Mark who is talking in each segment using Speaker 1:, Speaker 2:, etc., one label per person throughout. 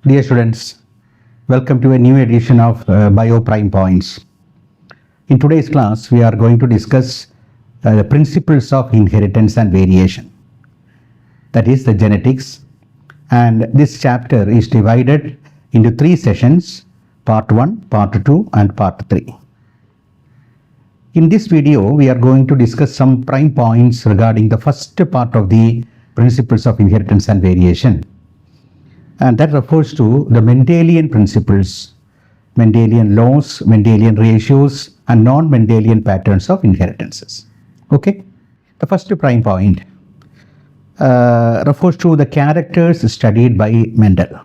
Speaker 1: Dear students, welcome to a new edition of Bio Prime Points. In today's class, we are going to discuss the principles of inheritance and variation, that is the genetics, and this chapter is divided into 3 sessions, part 1, part 2 and part 3. In this video, we are going to discuss some prime points regarding the first part of the principles of inheritance and variation. And that refers to the Mendelian principles, Mendelian laws, Mendelian ratios, and non-Mendelian patterns of inheritances. Okay? The first prime point refers to the characters studied by Mendel.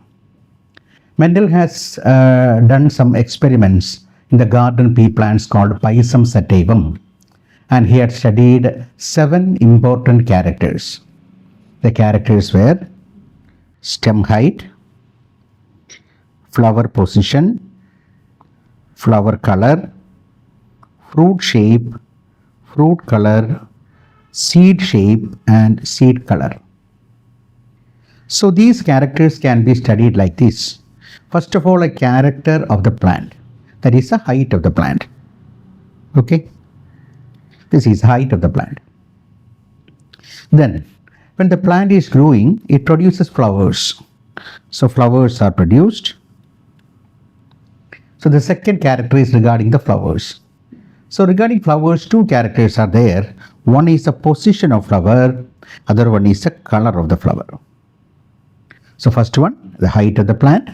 Speaker 1: Mendel has done some experiments in the garden pea plants called Pisum sativum, and he had studied 7 important characters. The characters were stem height, flower position, flower color, fruit shape, fruit color, seed shape and seed color. So these characters can be studied like this. First of all, a character of the plant, that is the height of the plant. Okay, this is height of the plant. Then when the plant is growing, it produces flowers. So flowers are produced. So the second character is regarding the flowers. So regarding flowers, 2 characters are there. One is the position of flower, other one is the color of the flower. So first one, the height of the plant.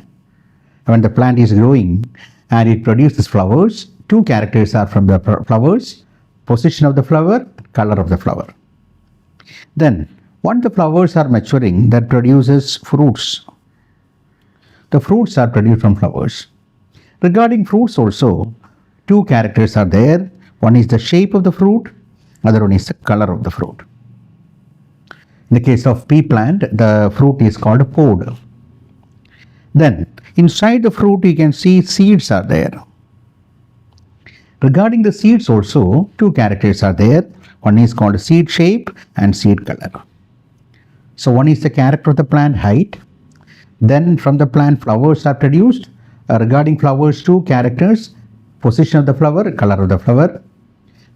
Speaker 1: When the plant is growing and it produces flowers, 2 characters are from the flowers, position of the flower, color of the flower. Then once the flowers are maturing, that produces fruits. The fruits are produced from flowers. Regarding fruits also, 2 characters are there. One is the shape of the fruit, other one is the color of the fruit. In the case of pea plant, the fruit is called a pod. Then inside the fruit you can see seeds are there. Regarding the seeds also, 2 characters are there. One is called seed shape and seed color. So one is the character of the plant, height. Then from the plant flowers are produced. Regarding flowers, 2 characters, position of the flower, color of the flower.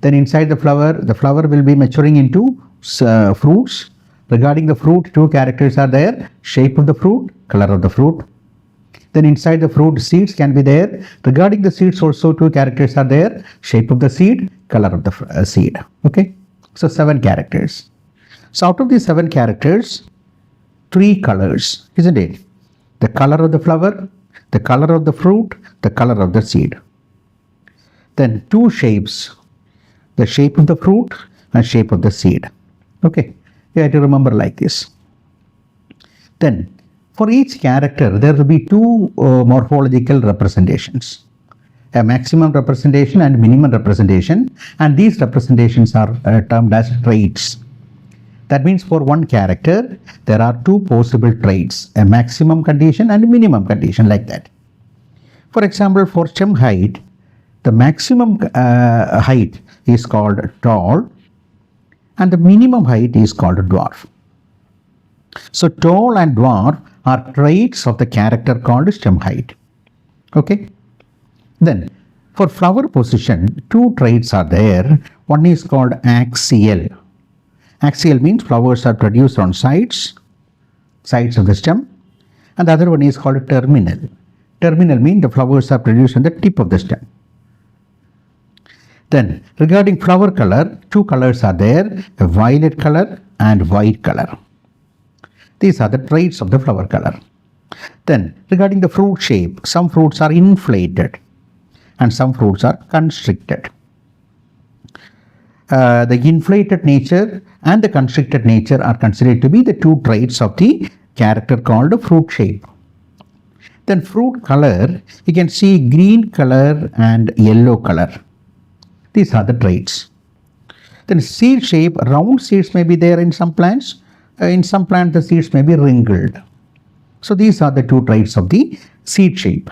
Speaker 1: Then inside the flower will be maturing into fruits. Regarding the fruit, 2 characters are there, shape of the fruit, color of the fruit. Then inside the fruit, seeds can be there. Regarding the seeds also, 2 characters are there, shape of the seed, color of the seed. Okay, so 7 characters. So out of these 7 characters, 3 colors, isn't it? The color of the flower, the color of the fruit, the color of the seed. Then 2 shapes, the shape of the fruit and shape of the seed. Okay, you have to remember like this. Then for each character, there will be 2 morphological representations. A maximum representation and minimum representation, and these representations are termed as traits. That means for one character, there are 2 possible traits, a maximum condition and a minimum condition, like that. For example, for stem height, the maximum height is called tall and the minimum height is called dwarf. So tall and dwarf are traits of the character called stem height. Okay. Then for flower position, 2 traits are there. One is called axial. Axial means flowers are produced on sides of the stem, and the other one is called terminal. Terminal means the flowers are produced on the tip of the stem. Then regarding flower color, 2 colors are there, a violet color and white color. These are the traits of the flower color. Then regarding the fruit shape, some fruits are inflated and some fruits are constricted. The inflated nature and the constricted nature are considered to be the 2 traits of the character called fruit shape. Then fruit color, you can see green color and yellow color. These are the traits. Then seed shape, round seeds may be there in some plants. In some plants the seeds may be wrinkled. So these are the 2 traits of the seed shape.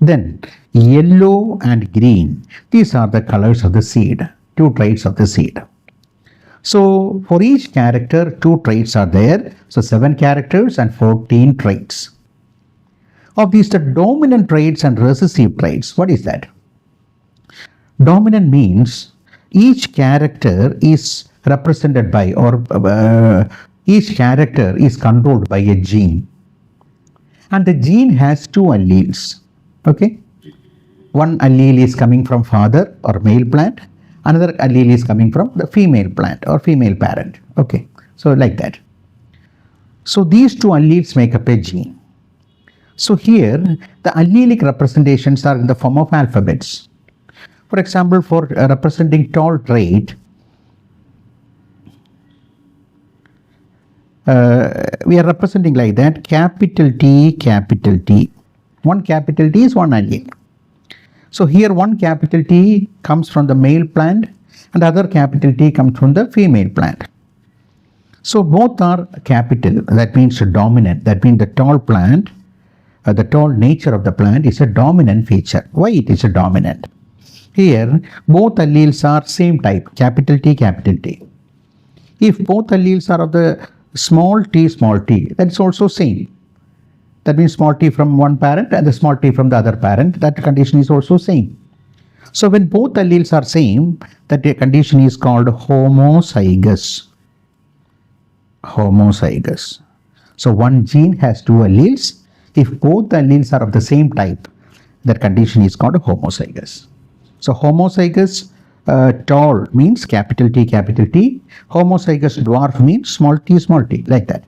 Speaker 1: Then yellow and green, these are the colors of the seed. 2 traits of the seed. So for each character, 2 traits are there. So 7 characters and 14 traits. Of these, the dominant traits and recessive traits, what is that? Dominant means each character is represented by, or each character is controlled by a gene. And the gene has two alleles. Okay? One allele is coming from father or male plant, another allele is coming from the female plant or female parent. Okay? So like that. So these two alleles make up a gene. So here the allelic representations are in the form of alphabets. For example, for representing tall trait, we are representing like that, capital T, capital T. One capital T is one allele. So here one capital T comes from the male plant and other capital T comes from the female plant. So both are capital, that means dominant. That means the tall plant, the tall nature of the plant is a dominant feature. Why it is a dominant? Here both alleles are same type, capital T, capital T. If both alleles are of the small t, that is also same. That means small t from one parent and the small t from the other parent, that condition is also same. So when both alleles are same, that condition is called homozygous. Homozygous. So one gene has two alleles. If both alleles are of the same type, that condition is called homozygous. So homozygous tall means capital T, capital T. Homozygous dwarf means small t, like that.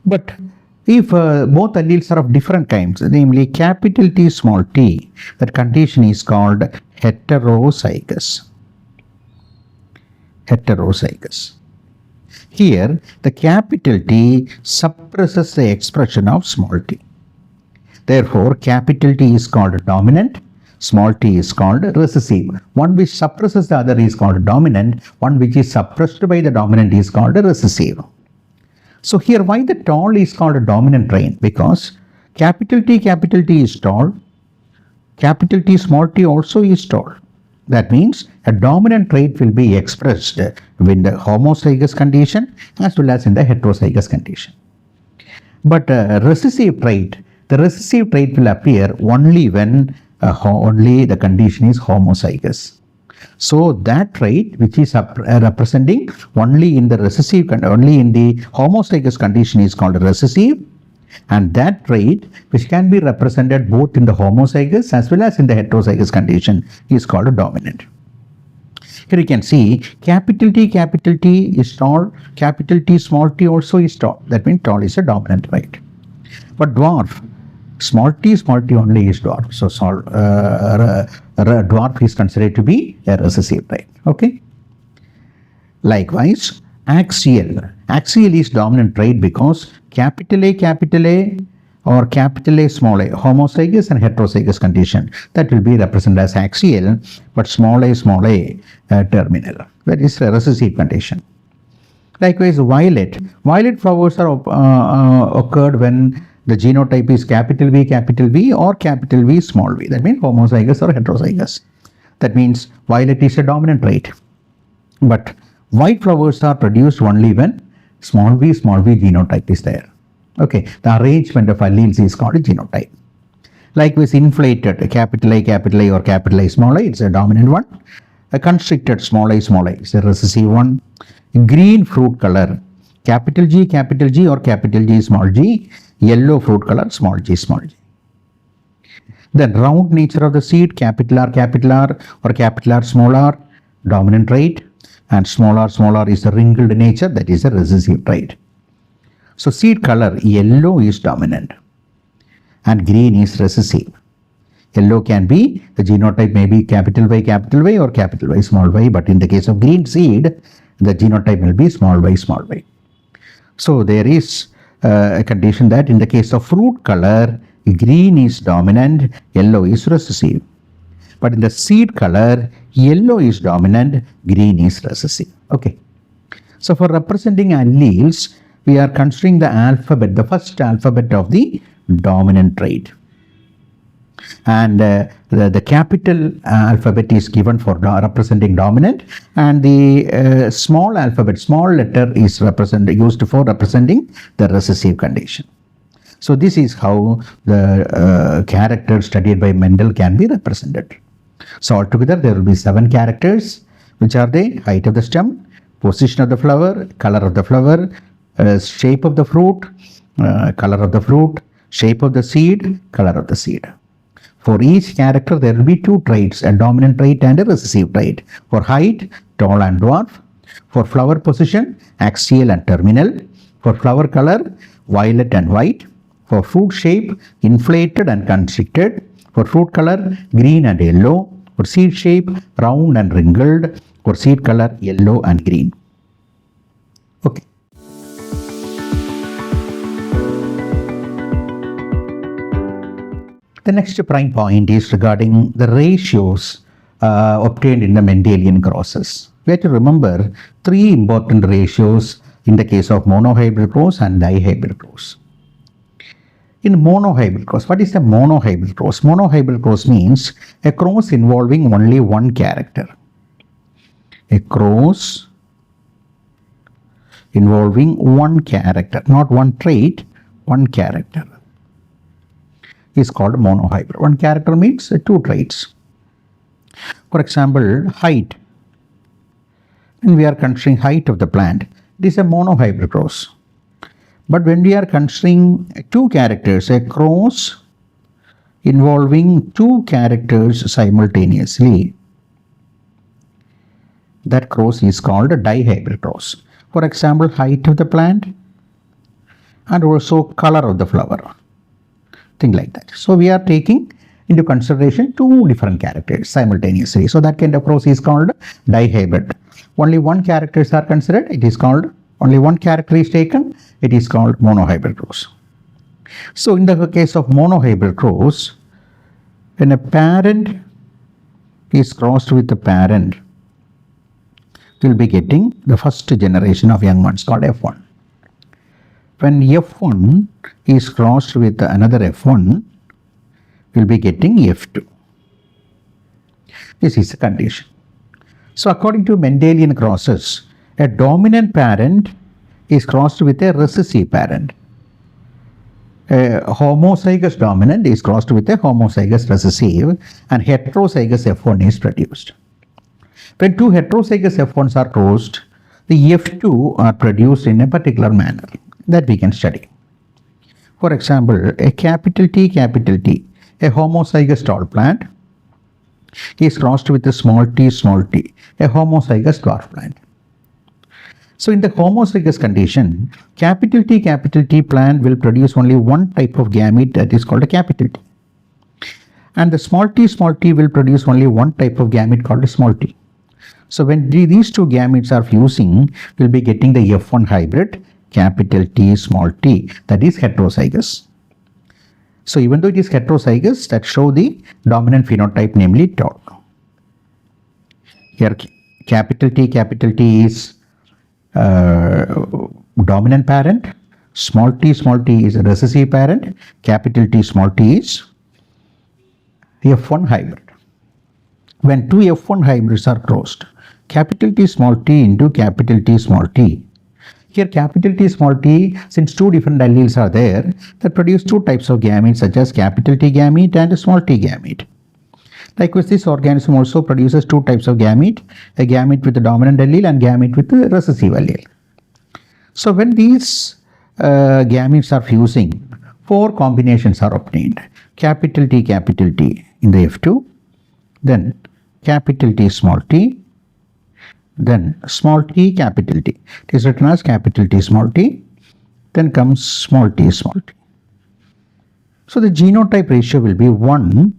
Speaker 1: But if both alleles are of different kinds, namely capital T, small t, that condition is called heterozygous. Heterozygous. Here, the capital T suppresses the expression of small t. Therefore, capital T is called dominant, small t is called recessive. One which suppresses the other is called dominant, one which is suppressed by the dominant is called recessive. So here, why the tall is called a dominant trait? Because capital T is tall, capital T, small t also is tall. That means a dominant trait will be expressed in the homozygous condition as well as in the heterozygous condition. But recessive trait, the recessive trait will appear only when only the condition is homozygous. So that trait which is representing only in the recessive, only in the homozygous condition is called recessive, and that trait which can be represented both in the homozygous as well as in the heterozygous condition is called dominant. Here you can see capital T is tall, capital T, small t also is tall. That means tall is a dominant trait. But dwarf, small t only is dwarf. So dwarf is considered to be a recessive trait. Okay. Likewise, axial is dominant trait because capital A or capital A, small a, homozygous and heterozygous condition, that will be represented as axial, but small a, terminal. That is a recessive condition. Likewise, violet flowers are occurred when the genotype is capital V or capital V, small v. That means homozygous or heterozygous. That means violet is a dominant trait. But white flowers are produced only when small v genotype is there. Okay, the arrangement of alleles is called a genotype. Likewise, inflated capital A or capital A, small a, it's a dominant one. A constricted small a is a recessive one. Green fruit color, capital G or capital G, small g. Yellow fruit color, small g. The round nature of the seed, capital R or capital R, small r, dominant trait. And small r is a wrinkled nature, that is a recessive trait. So seed color, yellow is dominant and green is recessive. Yellow can be, the genotype may be capital Y or capital Y, small y, but in the case of green seed, the genotype will be small y. So there is a condition that in the case of fruit color, green is dominant, yellow is recessive. But in the seed color, yellow is dominant, green is recessive. Okay. So for representing alleles, we are considering the alphabet, the first alphabet of the dominant trait. And the capital alphabet is given for representing dominant, and the small alphabet, small letter is used for representing the recessive condition. So this is how the characters studied by Mendel can be represented. So altogether there will be 7 characters, which are the height of the stem, position of the flower, color of the flower, shape of the fruit, color of the fruit, shape of the seed, color of the seed. For each character there will be 2 traits, a dominant trait and a recessive trait. For height, tall and dwarf. For flower position, axial and terminal. For flower color, violet and white. For fruit shape, inflated and constricted. For fruit color, green and yellow. For seed shape, round and wrinkled. For seed color, yellow and green. Okay. The next prime point is regarding the ratios obtained in the Mendelian crosses. We have to remember 3 important ratios in the case of monohybrid cross and dihybrid cross. In monohybrid cross, what is a monohybrid cross? Monohybrid cross means a cross involving only one character. A cross involving one character, not one trait, one character, is called monohybrid. One character means 2 traits. For example, height. When we are considering height of the plant, it is a monohybrid cross. But when we are considering 2 characters, a cross involving 2 characters simultaneously, that cross is called a dihybrid cross. For example, height of the plant and also color of the flower, thing like that. So we are taking into consideration 2 different characters simultaneously. So that kind of cross is called dihybrid. Only one characters are considered, it is called, only one character is taken, it is called monohybrid cross. So in the case of monohybrid cross, when a parent is crossed with a parent, we will be getting the first generation of young ones called F1. When F1 is crossed with another F1, we will be getting F2. This is the condition. So according to Mendelian crosses, a dominant parent is crossed with a recessive parent. A homozygous dominant is crossed with a homozygous recessive, and heterozygous F1 is produced. When 2 heterozygous F1s are crossed, the F2 are produced in a particular manner that we can study. For example, a capital T, a homozygous tall plant is crossed with a small t, a homozygous dwarf plant. So in the homozygous condition, capital T plant will produce only one type of gamete, that is called a capital T. And the small t will produce only one type of gamete called a small t. So when these 2 gametes are fusing, we will be getting the F1 hybrid, capital T, small t, that is heterozygous. So even though it is heterozygous, that show the dominant phenotype, namely tall. Here capital T is dominant parent, small t is a recessive parent, capital T, small t is F1 hybrid. When 2 F1 hybrids are crossed, capital T small t into capital T small t. Here capital T small t, since 2 different alleles are there, that produce 2 types of gametes such as capital T gamete and small t gamete. Likewise, this organism also produces 2 types of gamete, a gamete with the dominant allele and gamete with the recessive allele. So when these gametes are fusing, 4 combinations are obtained. Capital T in the F2, then capital T small t, then small t capital T. It is written as capital T small t, then comes small t. So the genotype ratio will be 1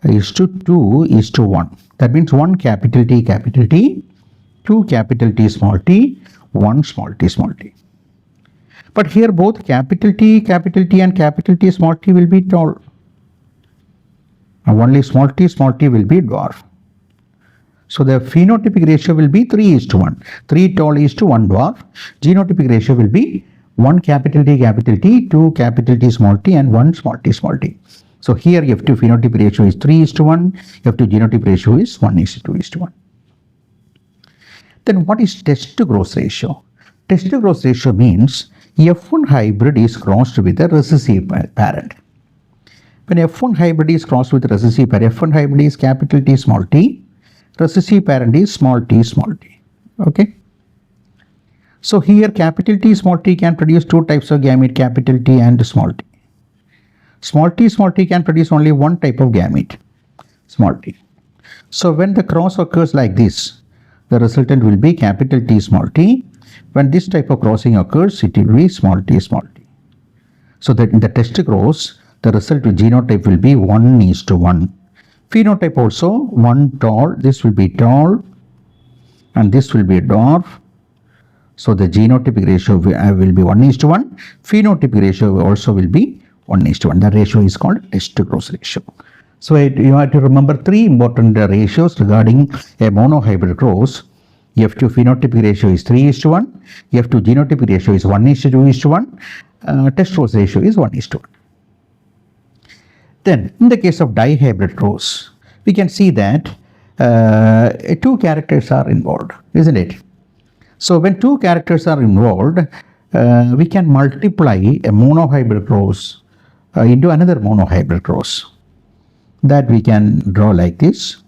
Speaker 1: is to 2 is to 1. That means 1 capital T, 2 capital T small t, 1 small t. But here both capital T and capital T small t will be tall. Now only small t will be dwarf. So the phenotypic ratio will be 3 is to 1. 3 tall is to 1 dwarf. Genotypic ratio will be 1 capital T, 2 capital T small t and 1 small t. So here F2 phenotypic ratio is 3 is to 1, F2 genotypic ratio is 1 is to 2 is to 1. Then what is test to gross ratio? Test to gross ratio means F1 hybrid is crossed with a recessive parent. When F1 hybrid is crossed with a recessive parent, F1 hybrid is capital T small t, recessive parent is small t small t. Okay. So here capital T small t can produce two types of gamete, capital T and small t. Small t can produce only one type of gamete, small t. So when the cross occurs like this, the resultant will be capital T small t. When this type of crossing occurs, it will be small t small t. So that in the test cross, the result with genotype will be 1:1. Phenotype also 1 tall, this will be tall and this will be dwarf. So the genotypic ratio will be 1:1. Phenotypic ratio also will be 1:1. The ratio is called test cross ratio. So you have to remember three important ratios regarding a monohybrid cross. F2 phenotypic ratio is 3:1, F2 genotypic ratio is 1:2:1, test cross ratio is 1:1. Then in the case of dihybrid cross, we can see that two characters are involved, isn't it? So when two characters are involved, we can multiply a monohybrid cross into another monohybrid cross. That we can draw like this.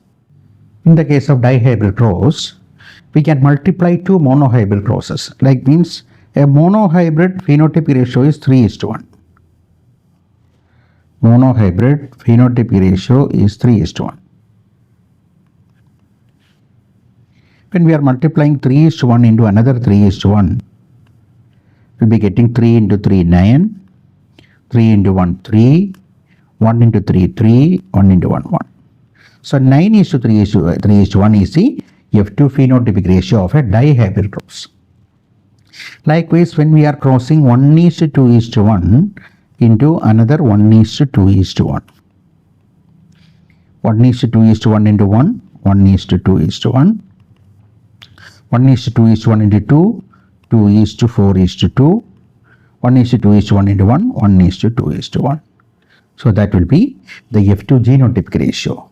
Speaker 1: In the case of dihybrid cross, we can multiply two monohybrid crosses. Like means a monohybrid phenotypic ratio is 3:1. Monohybrid phenotypic ratio is 3:1. When we are multiplying 3:1 into another 3:1, we'll be getting 3 into 3, 9, 3 into 1, 3, 1 into 3, 3, 1 into 1, 1. So 9:3:1 is the F2 phenotypic ratio of a dihybrid cross. Likewise, when we are crossing 1:2:1 into another 1:2:1. 1:2:1 into 1, 1:2:1. 1:2:1 into 2, 2:4:2. 1:2:1 into 1, 1:2:1. So that will be the F2 genotypic ratio.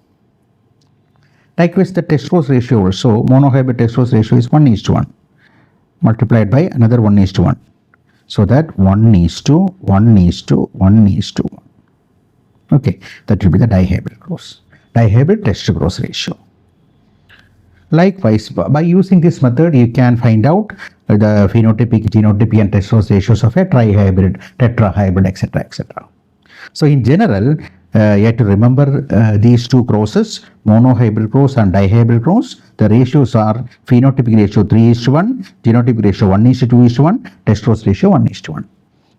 Speaker 1: Likewise, the test cross ratio also, monohybrid test cross ratio is 1:1 multiplied by another 1:1. So that 1:1:1:1. Okay, that will be the dihybrid cross. Dihybrid test cross ratio. Likewise, by using this method, you can find out the phenotypic, genotypic and test cross ratios of a trihybrid, tetrahybrid, etc. etc. So in general, you have to remember these two crosses, monohybrid cross and dihybrid cross. The ratios are phenotypic ratio 3:1, genotypic ratio 1:2:1, test cross ratio 1:1.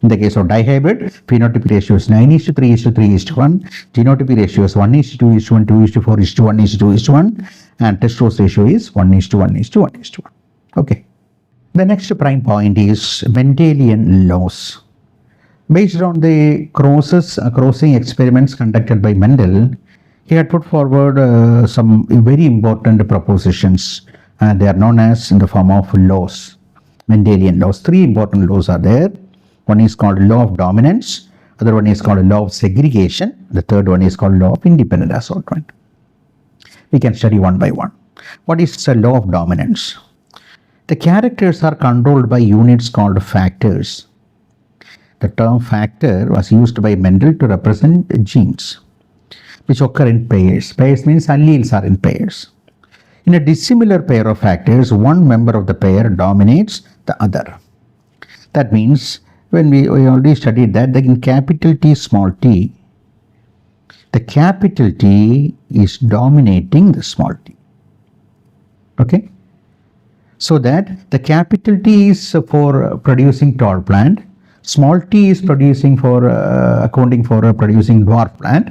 Speaker 1: In the case of dihybrid, phenotypic ratio is 9:3:3:1, genotypic ratio is 1:2:1, 2:4:1, 1:2:1, and test cross ratio is 1:1:1:1. Okay. The next prime point is Mendelian laws. Based on the crossing experiments conducted by Mendel, he had put forward some very important propositions, and they are known as in the form of laws, Mendelian laws. Three important laws are there. One is called law of dominance, other one is called law of segregation, the third one is called law of independent assortment. We can study one by one. What is the law of dominance? The characters are controlled by units called factors. The term factor was used by Mendel to represent genes which occur in pairs. Pairs means alleles are in pairs. In a dissimilar pair of factors, one member of the pair dominates the other. That means when we already studied that in capital T small t, the capital T is dominating the small t. Okay? So that the capital T is for producing tall plant, small t is accounting for producing dwarf plant.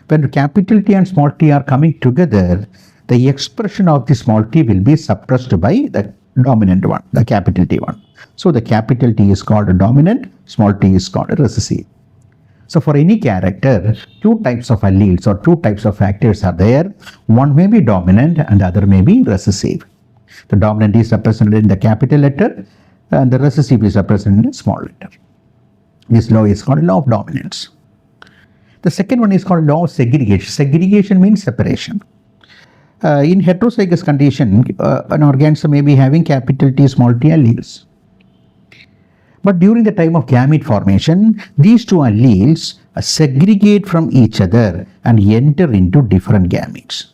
Speaker 1: When capital T and small t are coming together, the expression of the small t will be suppressed by the dominant one, the capital T one. So the capital T is called a dominant, small t is called a recessive. So for any character, two types of alleles or two types of factors are there. One may be dominant and the other may be recessive. The dominant is represented in the capital letter and the recessive is represented in the small letter. This law is called law of dominance. The second one is called law of segregation. Segregation means separation. In heterozygous condition, an organism may be having capital T, small t alleles. But during the time of gamete formation, these two alleles segregate from each other and enter into different gametes.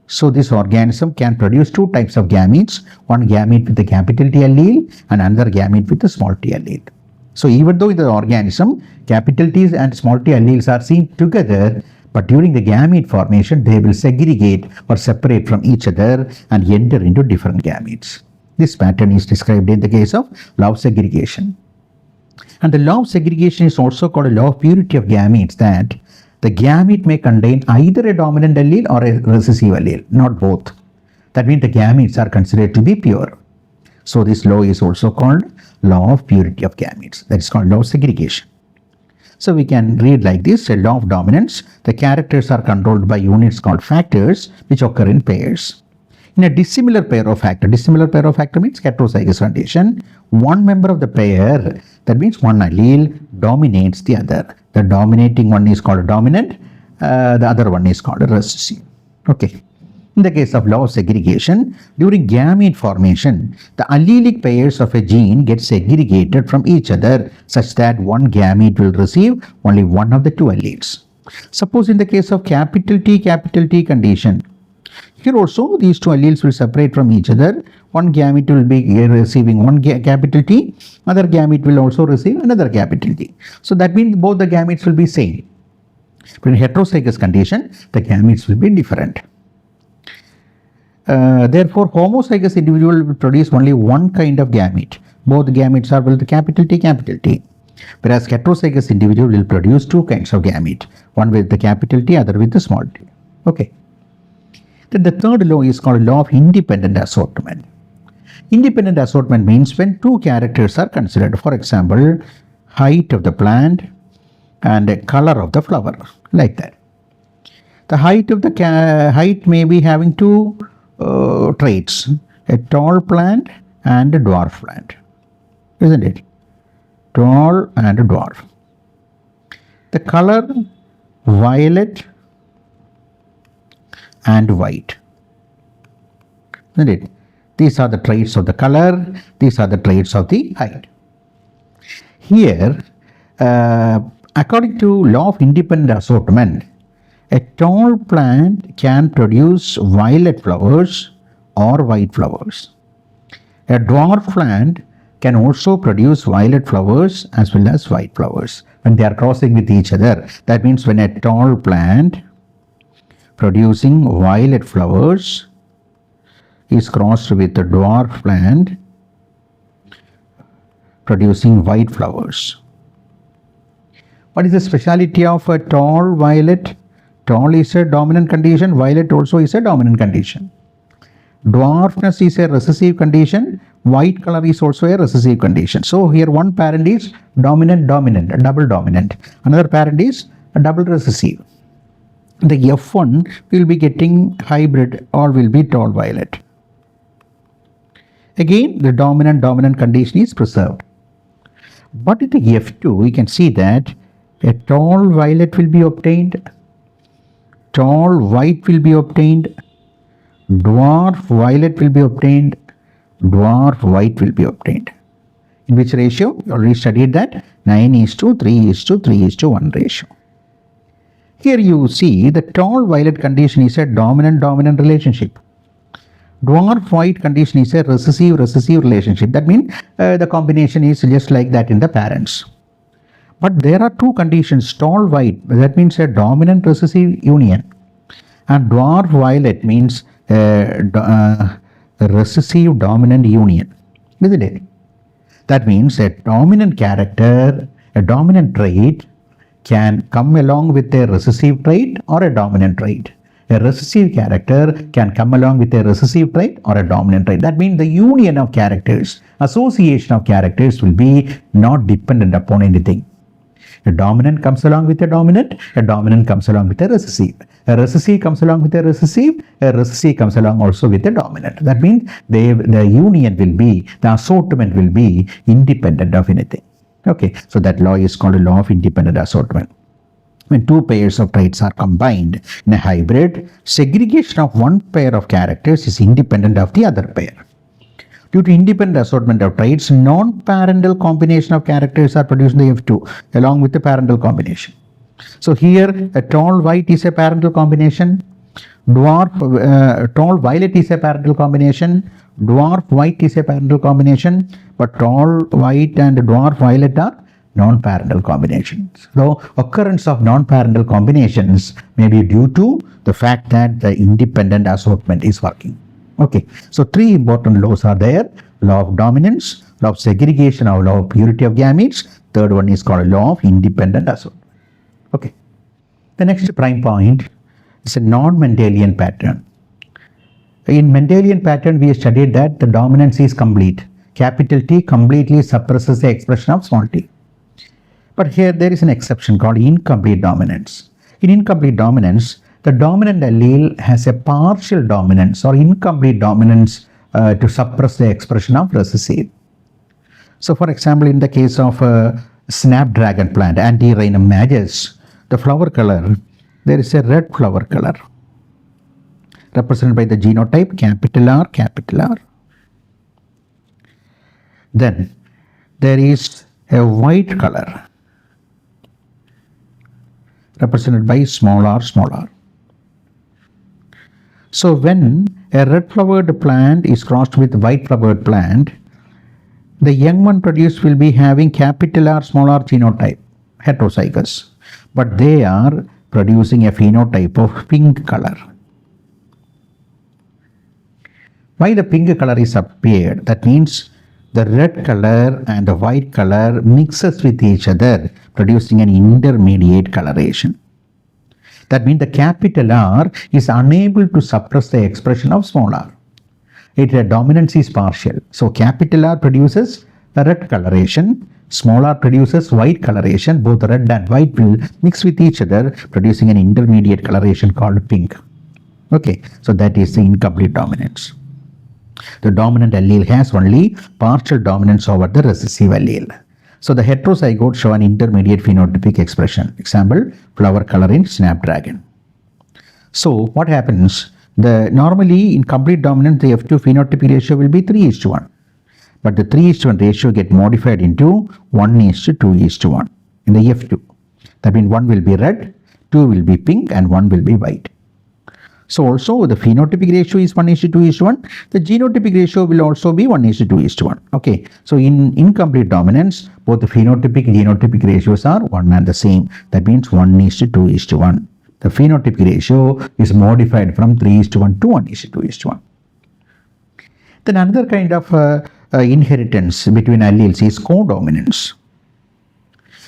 Speaker 1: So this organism can produce two types of gametes, one gamete with the capital T allele and another gamete with the small t allele. So even though in the organism, capital T and small t alleles are seen together, but during the gamete formation, they will segregate or separate from each other and enter into different gametes. This pattern is described in the case of law of segregation. And the law of segregation is also called a law of purity of gametes, that the gamete may contain either a dominant allele or a recessive allele, not both. That means the gametes are considered to be pure. So this law is also called law of purity of gametes. That is called law of segregation. So we can read like this: a law of dominance. The characters are controlled by units called factors, which occur in pairs. In a dissimilar pair of factor means heterozygous condition, one member of the pair, that means one allele, dominates the other. The dominating one is called a dominant, the other one is called a recessive. Okay. In the case of law of segregation, during gamete formation, the allelic pairs of a gene get segregated from each other such that one gamete will receive only one of the two alleles. Suppose in the case of capital T condition, here also these two alleles will separate from each other. One gamete will be receiving one capital T, other gamete will also receive another capital T. So that means both the gametes will be same. But in heterozygous condition, the gametes will be different. Therefore, homozygous individual will produce only one kind of gamete. Both gametes are with the capital T. Whereas heterozygous individual will produce two kinds of gamete, one with the capital T, other with the small t. Okay. Then the third law is called law of independent assortment. Independent assortment means when two characters are considered, for example, height of the plant and color of the flower, like that. The height of the height may be having two traits, a tall plant and a dwarf plant, isn't it? Tall and a dwarf. The color, violet and white, isn't it? These are the traits of the color, these are the traits of the height. Here, according to law of independent assortment, a tall plant can produce violet flowers or white flowers. A dwarf plant can also produce violet flowers as well as white flowers when they are crossing with each other. That means when a tall plant producing violet flowers is crossed with a dwarf plant producing white flowers. What is the speciality of a tall violet? Tall is a dominant condition, violet also is a dominant condition. Dwarfness is a recessive condition, white color is also a recessive condition. So here one parent is dominant, a double dominant. Another parent is a double recessive. The F1 will be getting hybrid or will be tall violet. Again, the dominant condition is preserved. But in the F2, we can see that a tall violet will be obtained, tall white will be obtained, dwarf violet will be obtained, dwarf white will be obtained. In which ratio? You already studied that 9:3:3:1 ratio. Here you see the tall violet condition is a dominant relationship. Dwarf white condition is a recessive relationship. That means the combination is just like that in the parents. But there are two conditions, tall white, that means a dominant recessive union, and dwarf violet means a recessive dominant union, isn't it? That means a dominant character, a dominant trait can come along with a recessive trait or a dominant trait. A recessive character can come along with a recessive trait or a dominant trait. That means the union of characters, association of characters will be not dependent upon anything. A dominant comes along with a dominant comes along with a recessive comes along with a recessive comes along also with a dominant. That means the union will be, the assortment will be independent of anything. Okay, so that law is called a law of independent assortment. When two pairs of traits are combined in a hybrid, segregation of one pair of characters is independent of the other pair. Due to independent assortment of traits, non-parental combination of characters are produced in the F2 along with the parental combination. So here a tall white is a parental combination, tall violet is a parental combination, dwarf white is a parental combination, but tall white and dwarf violet are non-parental combinations. So occurrence of non-parental combinations may be due to the fact that the independent assortment is working. Okay, so three important laws are there: law of dominance, law of segregation, or law of purity of gametes. Third one is called law of independent assortment. Okay, the next prime point is a non-Mendelian pattern. In Mendelian pattern, we studied that the dominance is complete. Capital T completely suppresses the expression of small t. But here there is an exception called incomplete dominance. In incomplete dominance, the dominant allele has a partial dominance or incomplete dominance to suppress the expression of recessive. So for example, in the case of snapdragon plant, Antirrhinum majus, the flower color, there is a red flower color represented by the genotype capital R, capital R. Then there is a white color represented by small r, small r. So when a red flowered plant is crossed with white flowered plant, the young one produced will be having capital R, small r genotype, heterozygous, but they are producing a phenotype of pink color. Why the pink color is appeared? That means the red color and the white color mixes with each other, producing an intermediate coloration. That means the capital R is unable to suppress the expression of small r. Its dominance is partial. So capital R produces a red coloration, small r produces white coloration. Both red and white will mix with each other, producing an intermediate coloration called pink. Okay, so that is the incomplete dominance. The dominant allele has only partial dominance over the recessive allele. So the heterozygotes show an intermediate phenotypic expression. Example, flower color in snapdragon. So what happens? Normally in complete dominance, the F2 phenotypic ratio will be 3:1. But the 3:1 ratio get modified into 1:2:1 in the F2. That means 1 will be red, 2 will be pink, and 1 will be white. So also the phenotypic ratio is 1:2:1. The genotypic ratio will also be 1:2:1. Okay. So in incomplete dominance, both the phenotypic and genotypic ratios are one and the same. That means 1:2:1. The phenotypic ratio is modified from 3:1 to 1:2:1. Then another kind of inheritance between alleles is codominance.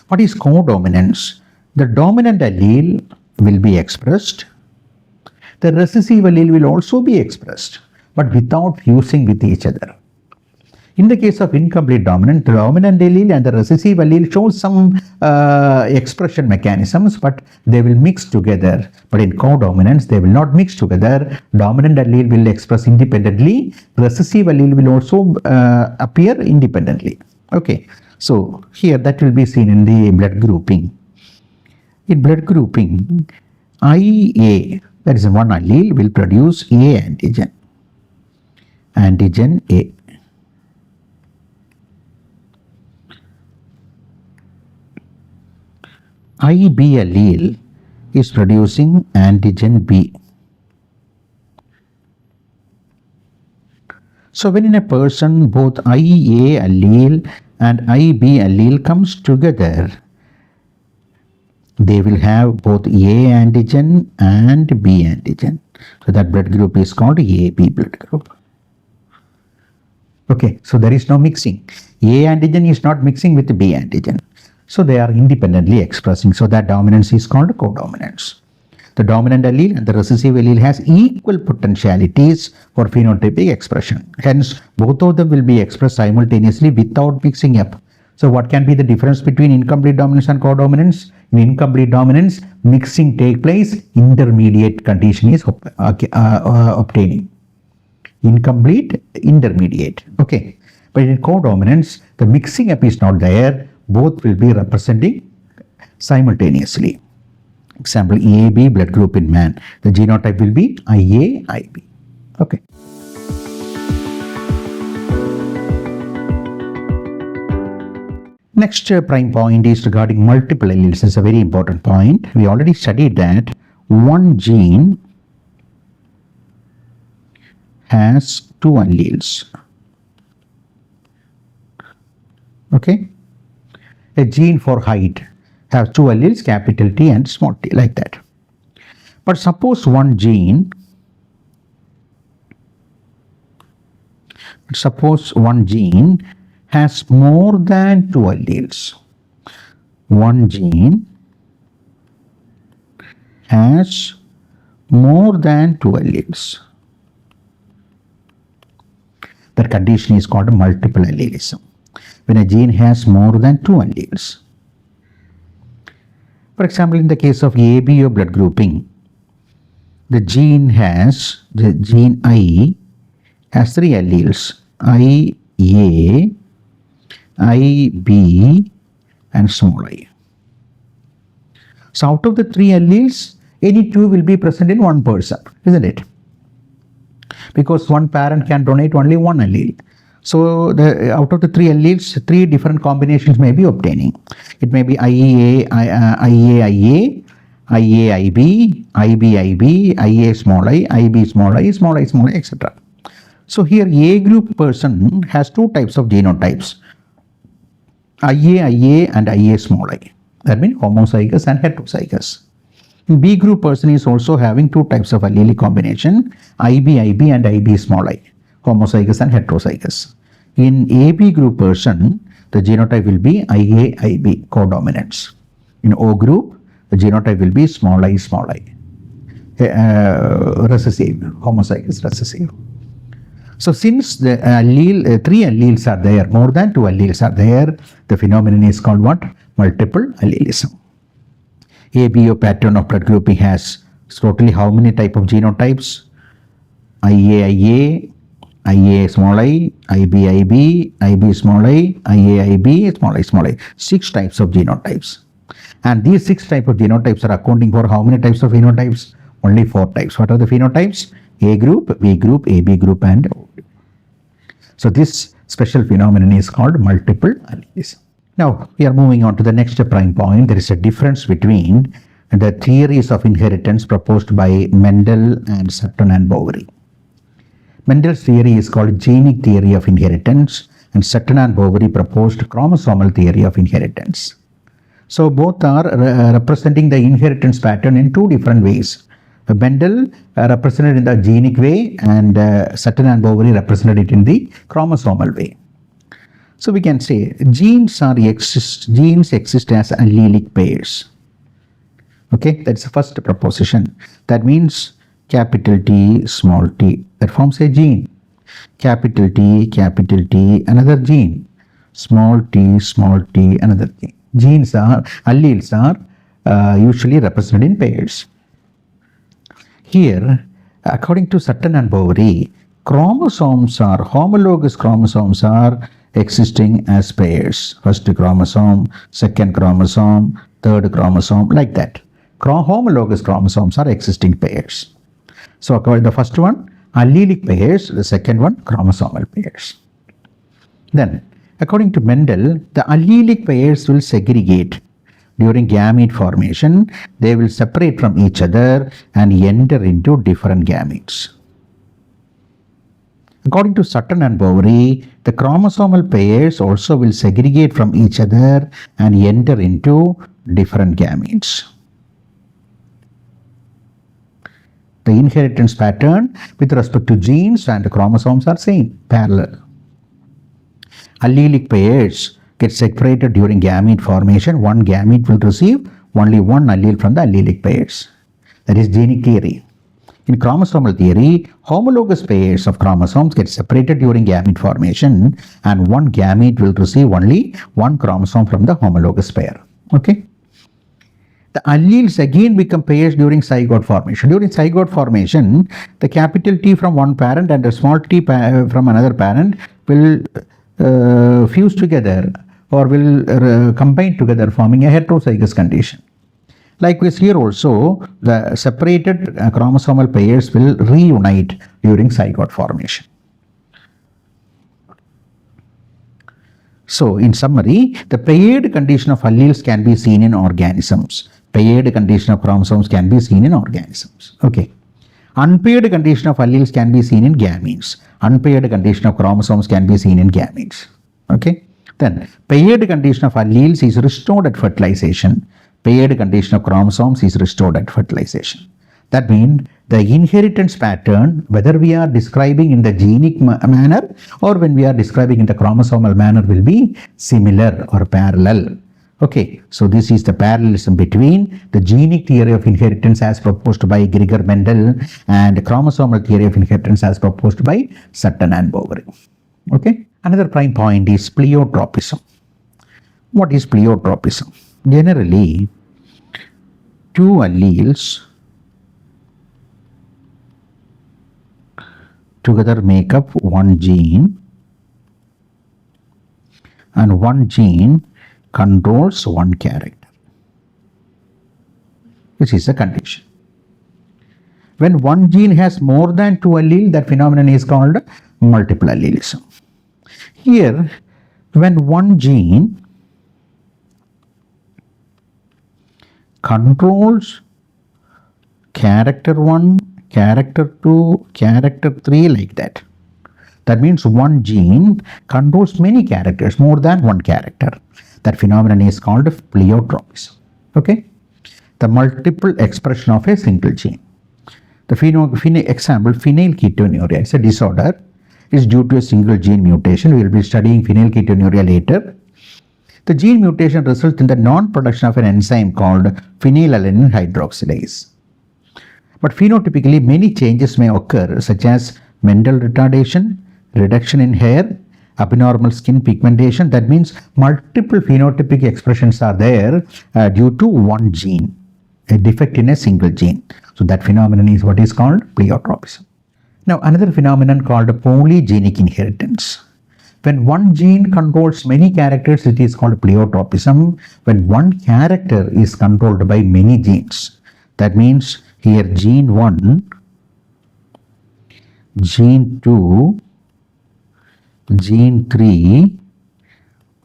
Speaker 1: What is codominance? The dominant allele will be expressed. The recessive allele will also be expressed, but without fusing with each other. In the case of incomplete dominant, the dominant allele and the recessive allele show some expression mechanisms, but they will mix together. But in codominance, they will not mix together. Dominant allele will express independently. Recessive allele will also appear independently. Okay, so here that will be seen in the blood grouping. In blood grouping, IA, that is one allele, will produce A antigen. Antigen A. IB allele is producing antigen B. So when in a person both IA allele and IB allele comes together, they will have both A antigen and B antigen. So that blood group is called AB blood group. Okay, so there is no mixing. A antigen is not mixing with B antigen. So they are independently expressing. So that dominance is called codominance. The dominant allele and the recessive allele has equal potentialities for phenotypic expression. Hence, both of them will be expressed simultaneously without mixing up. So what can be the difference between incomplete dominance and codominance? In incomplete dominance, mixing takes place, intermediate condition is obtaining. Incomplete, intermediate. Okay. But in codominance, the mixing up is not there. Both will be representing simultaneously. Example, EAB blood group in man. The genotype will be IA, IB. Okay. Next prime point is regarding multiple alleles. It's a very important point. We already studied that one gene has two alleles. Okay, a gene for height has two alleles, capital T and small t, like that. But suppose one gene has more than two alleles. One gene has more than two alleles. That condition is called multiple allelism. When a gene has more than two alleles. For example, in the case of ABO blood grouping, the gene I has three alleles, IA, IB and small I. So out of the three alleles, any two will be present in one person, isn't it? Because one parent can donate only one allele. So out of the three alleles, three different combinations may be obtaining. It may be IA, IB, IA small I, IB small I, small I, etc. So here A group person has two types of genotypes, IA and IA small I. That means homozygous and heterozygous. B group person is also having two types of allele combination, IB and IB small I, homozygous and heterozygous. In AB group person, the genotype will be IB, codominance. In O group, the genotype will be small I, recessive, homozygous recessive. So since the three alleles are there, more than two alleles are there, the phenomenon is called what? Multiple allelism. ABO pattern of blood grouping has totally how many type of genotypes? IA, small I, IB small I, IB small I. 6 types of genotypes. And these 6 types of genotypes are accounting for how many types of phenotypes? Only 4 types. What are the phenotypes? A group, B group, AB group and O group. So this special phenomenon is called multiple allelism. Now we are moving on to the next prime point. There is a difference between the theories of inheritance proposed by Mendel and Sutton and Boveri. Mendel's theory is called genic theory of inheritance, and Sutton and Boveri proposed chromosomal theory of inheritance. So both are representing the inheritance pattern in two different ways. Mendel represented in the genic way, and Sutton and Boveri represented it in the chromosomal way. So we can say genes exist as allelic pairs. Okay, that's the first proposition. That means capital T, small t, that forms a gene. Capital T, another gene. Small t, another gene. Alleles are usually represented in pairs. Here, according to Sutton and Boveri, homologous chromosomes are existing as pairs. First chromosome, second chromosome, third chromosome, like that. Homologous chromosomes are existing pairs. So according to the first one, allelic pairs, the second one, chromosomal pairs. Then, according to Mendel, the allelic pairs will segregate. During gamete formation, they will separate from each other and enter into different gametes. According to Sutton and Boveri, the chromosomal pairs also will segregate from each other and enter into different gametes. The inheritance pattern with respect to genes and chromosomes are same, parallel. Allelic pairs get separated during gamete formation. One gamete will receive only one allele from the allelic pairs. That is genic theory. In chromosomal theory, homologous pairs of chromosomes get separated during gamete formation, and one gamete will receive only one chromosome from the homologous pair. Okay. The alleles again become pairs during zygote formation. During zygote formation, the capital T from one parent and the small t from another parent will fuse together or will combine together, forming a heterozygous condition. Likewise, here also the separated chromosomal pairs will reunite during zygote formation. So, in summary, the paired condition of alleles can be seen in organisms. Paired condition of chromosomes can be seen in organisms. Okay. Unpaired condition of alleles can be seen in gametes. Unpaired condition of chromosomes can be seen in gametes. Okay. Then, paired condition of alleles is restored at fertilization. Paired condition of chromosomes is restored at fertilization. That means the inheritance pattern, whether we are describing in the genic manner or when we are describing in the chromosomal manner, will be similar or parallel. Okay, so this is the parallelism between the genic theory of inheritance as proposed by Gregor Mendel and the chromosomal theory of inheritance as proposed by Sutton and Boveri. Okay, another prime point is pleiotropism. What is pleiotropism? Generally, two alleles together make up one gene, and one gene controls one character, which is a condition. When one gene has more than two alleles, that phenomenon is called multiple allelism. Here, when one gene controls character 1, character 2, character 3, like that. That means one gene controls many characters, more than one character. That phenomenon is called pleiotropism. Okay? The multiple expression of a single gene. The example, phenylketonuria is a disorder. Is due to a single gene mutation. We will be studying phenylketonuria later. The gene mutation results in the non-production of an enzyme called phenylalanine hydroxylase. But phenotypically, many changes may occur, such as mental retardation, reduction in hair, abnormal skin pigmentation. That means multiple phenotypic expressions are there due to one gene, a defect in a single gene. So that phenomenon is what is called pleiotropism. Now, another phenomenon called polygenic inheritance. When one gene controls many characters, it is called pleiotropism. When one character is controlled by many genes, that means here gene 1, gene 2, gene 3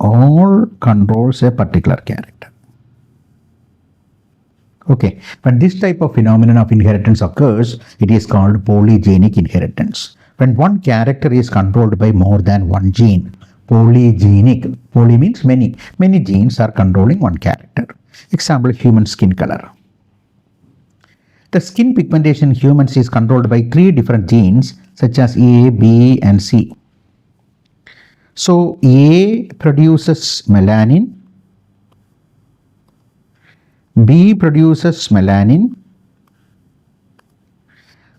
Speaker 1: all controls a particular character. Okay, when this type of phenomenon of inheritance occurs, it is called polygenic inheritance. When one character is controlled by more than one gene, polygenic. Poly means many. Many genes are controlling one character. Example, human skin color. The skin pigmentation in humans is controlled by 3 different genes such as A, B and C. So A produces melanin, B produces melanin,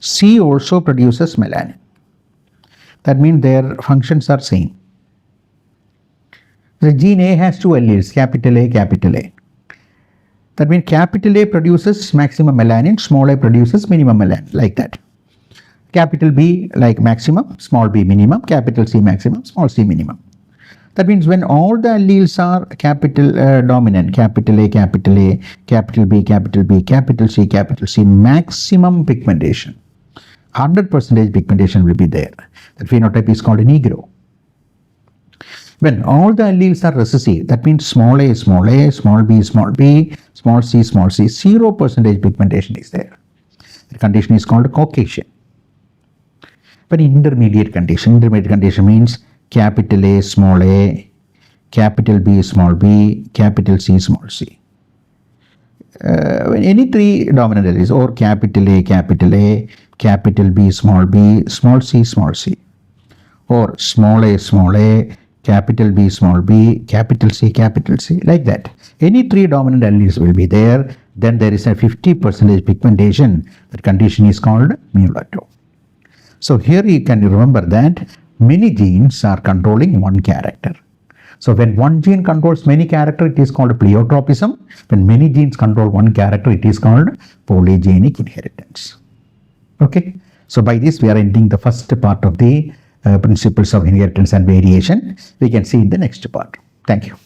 Speaker 1: C also produces melanin. That means their functions are same. The gene A has 2 alleles, capital A, capital A. That means capital A produces maximum melanin, small a produces minimum melanin, like that. Capital B like maximum, small b minimum, capital C maximum, small c minimum. That means when all the alleles are capital dominant, capital A, capital A, capital B, capital B, capital C, maximum pigmentation, 100% pigmentation will be there. That phenotype is called negro. When all the alleles are recessive, that means small a, small b, small b, small c, 0% pigmentation is there. The condition is called Caucasian. But intermediate condition means capital A, small a, capital B, small b, capital C, small c. When any 3 dominant alleles or capital A, capital B, small c, or small a, capital B, small b, capital C, like that. Any 3 dominant alleles will be there. Then there is a 50% pigmentation. That condition is called mulatto. So here you can remember that many genes are controlling one character. So when one gene controls many characters, it is called pleiotropism. When many genes control one character, it is called polygenic inheritance. Okay. So by this we are ending the first part of the principles of inheritance and variation. We can see in the next part. Thank you.